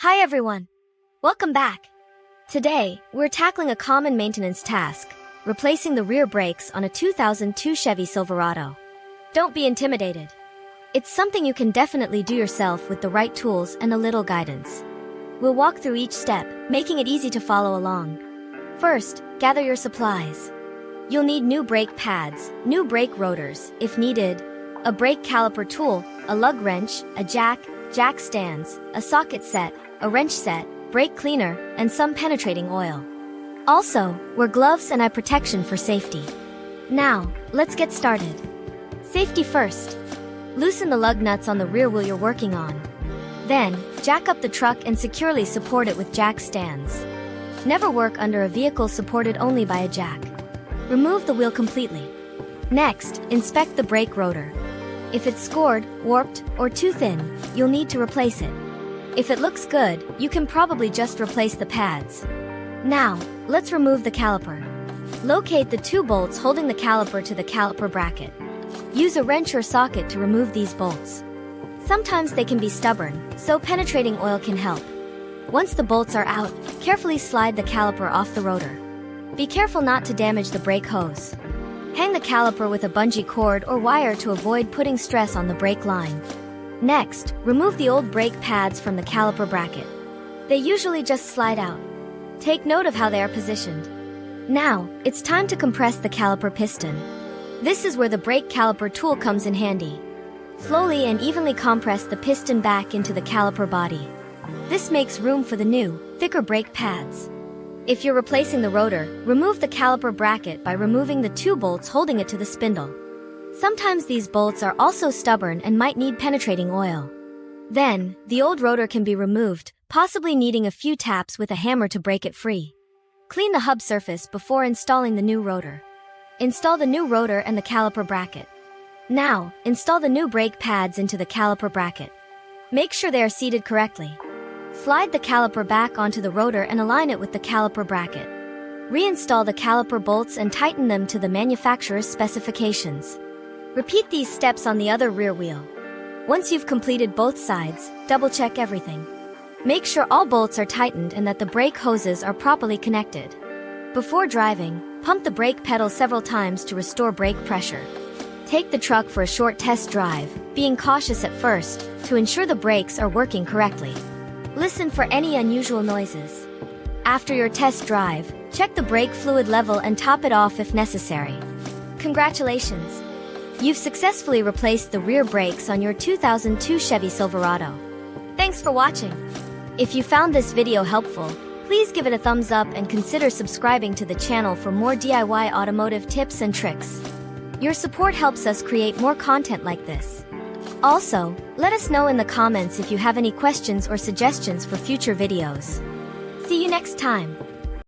Hi everyone! Welcome back! Today, we're tackling a common maintenance task, replacing the rear brakes on a 2002 Chevy Silverado. Don't be intimidated. It's something you can definitely do yourself with the right tools and a little guidance. We'll walk through each step, making it easy to follow along. First, gather your supplies. You'll need new brake pads, new brake rotors, if needed, a brake caliper tool, a lug wrench, a jack stands, a socket set, a wrench set, brake cleaner, and some penetrating oil. Also, wear gloves and eye protection for safety. Now, let's get started. Safety first. Loosen the lug nuts on the rear wheel you're working on. Then, jack up the truck and securely support it with jack stands. Never work under a vehicle supported only by a jack. Remove the wheel completely. Next, inspect the brake rotor. If it's scored, warped, or too thin, you'll need to replace it. If it looks good, you can probably just replace the pads. Now, let's remove the caliper. Locate the two bolts holding the caliper to the caliper bracket. Use a wrench or socket to remove these bolts. Sometimes they can be stubborn, so penetrating oil can help. Once the bolts are out, carefully slide the caliper off the rotor. Be careful not to damage the brake hose. Hang the caliper with a bungee cord or wire to avoid putting stress on the brake line. Next, remove the old brake pads from the caliper bracket. They usually just slide out. Take note of how they are positioned. Now, it's time to compress the caliper piston. This is where the brake caliper tool comes in handy. Slowly and evenly compress the piston back into the caliper body. This makes room for the new, thicker brake pads. If you're replacing the rotor, remove the caliper bracket by removing the two bolts holding it to the spindle. Sometimes these bolts are also stubborn and might need penetrating oil. Then, the old rotor can be removed, possibly needing a few taps with a hammer to break it free. Clean the hub surface before installing the new rotor. Install the new rotor and the caliper bracket. Now, install the new brake pads into the caliper bracket. Make sure they are seated correctly. Slide the caliper back onto the rotor and align it with the caliper bracket. Reinstall the caliper bolts and tighten them to the manufacturer's specifications. Repeat these steps on the other rear wheel. Once you've completed both sides, double-check everything. Make sure all bolts are tightened and that the brake hoses are properly connected. Before driving, pump the brake pedal several times to restore brake pressure. Take the truck for a short test drive, being cautious at first, to ensure the brakes are working correctly. Listen for any unusual noises. After your test drive, check the brake fluid level and top it off if necessary. Congratulations! You've successfully replaced the rear brakes on your 2002 Chevy Silverado. Thanks for watching. If you found this video helpful, please give it a thumbs up and consider subscribing to the channel for more DIY automotive tips and tricks. Your support helps us create more content like this. Also, let us know in the comments if you have any questions or suggestions for future videos. See you next time.